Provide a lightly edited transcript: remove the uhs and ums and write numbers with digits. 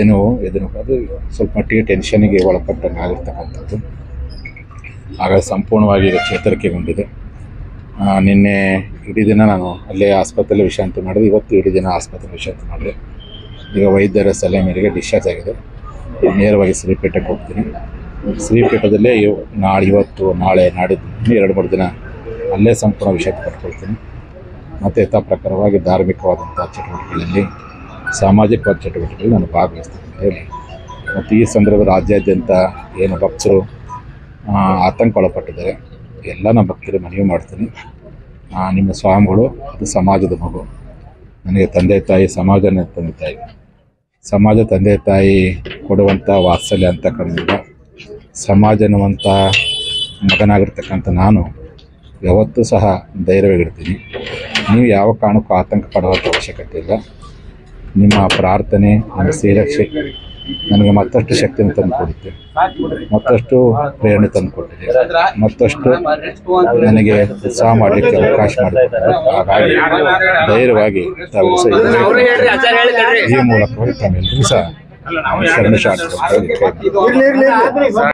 ಅದು ಸ್ವಲ್ಪ ಮಟ್ಟಿಗೆ ಟೆನ್ಷನ್ಗೆ ಒಳಪಟ್ಟನಾಗಿರ್ತಕ್ಕಂಥದ್ದು. ಆಗ ಸಂಪೂರ್ಣವಾಗಿ ಈಗ ಚೇತರಿಕೆಗೊಂಡಿದೆ. ನಿನ್ನೆ ಇಡೀ ದಿನ ನಾನು ಅಲ್ಲೇ ಆಸ್ಪತ್ರೆಯಲ್ಲಿ ವಿಶ್ರಾಂತಿ ಮಾಡಿದೆ. ಇವತ್ತು ಇಡೀ ದಿನ ಆಸ್ಪತ್ರೆ ವಿಶ್ರಾಂತಿ ಮಾಡಿದೆ. ಈಗ ವೈದ್ಯರ ಸಲಹೆ ಮೇರೆಗೆ ಡಿಸ್ಚಾರ್ಜ್ ಆಗಿದೆ. ನೇರವಾಗಿ ಶ್ರೀಪೇಟೆಗೆ ಹೋಗ್ತೀನಿ. ಶ್ರೀಪೇಟದಲ್ಲೇ ಇವತ್ತು ನಾಳೆ ನಾಡಿದ್ದು 2-3 ದಿನ ಅಲ್ಲೇ ಸಂಪೂರ್ಣ ವಿಶ್ರಾಂತಿ ಪಡ್ಕೊಳ್ತೀನಿ. ಮತ್ತು ಯಥಾ ಪ್ರಕಾರವಾಗಿ ಧಾರ್ಮಿಕವಾದಂಥ ಚಟುವಟಿಕೆಗಳಲ್ಲಿ, ಸಾಮಾಜಿಕ ಚಟುವಟಿಕೆಗಳಲ್ಲಿ ನಾನು ಭಾಗವಹಿಸ್ತೀನಿ ಅಂತ ಹೇಳಿ, ಮತ್ತು ಈ ಸಂದರ್ಭ ರಾಜ್ಯಾದ್ಯಂತ ಏನು ಭಕ್ತರು ಆತಂಕ ಒಳಪಟ್ಟಿದ್ದಾರೆ, ಎಲ್ಲ ನಮ್ಮ ಭಕ್ತರಿಗೆ ಮನವಿ ಮಾಡ್ತೀನಿ. ನಿಮ್ಮ ಸ್ವಾಮಿಗಳು ಅದು ಸಮಾಜದ ಮಗು. ನನಗೆ ತಂದೆ ತಾಯಿ, ಸಮಾಜನ ತಂದೆ ತಾಯಿ, ಸಮಾಜ ತಂದೆ ತಾಯಿ ಕೊಡುವಂಥ ವಾತ್ಸಲ್ಯ ಅಂತ ಕಂಡಿಲ್ಲ. ಸಮಾಜ ಅನ್ನುವಂಥ ಮಗನಾಗಿರ್ತಕ್ಕಂಥ ನಾನು ಯಾವತ್ತೂ ಸಹ ಧೈರ್ಯವಾಗಿರ್ತೀನಿ. ನೀವು ಯಾವ ಕಾರಣಕ್ಕೂ ಆತಂಕ ಪಡುವಂಥ ಅವಶ್ಯಕತೆ ಇಲ್ಲ. ನಿಮ್ಮ ಪ್ರಾರ್ಥನೆ, ನಿಮ್ಮ ಶ್ರೀರಕ್ಷೆ ನನಗೆ ಮತ್ತಷ್ಟು ಶಕ್ತಿಯನ್ನು ತಂದುಕೊಡುತ್ತೆ, ಮತ್ತಷ್ಟು ಪ್ರೇರಣೆ ತಂದುಕೊಟ್ಟಿದೆ, ಮತ್ತಷ್ಟು ನನಗೆ ಉತ್ಸಾಹ ಮಾಡಲಿಕ್ಕೆ ಅವಕಾಶ ಮಾಡಿಕೊಟ್ಟಿದೆ. ಹಾಗಾಗಿ ಧೈರ್ಯವಾಗಿ ಈ ಮೂಲಕವಾಗಿ ತಮ್ಮೆಲ್ಲರೂ ಸಹ ಶರಣ ಶಾಸ್ತ್ರ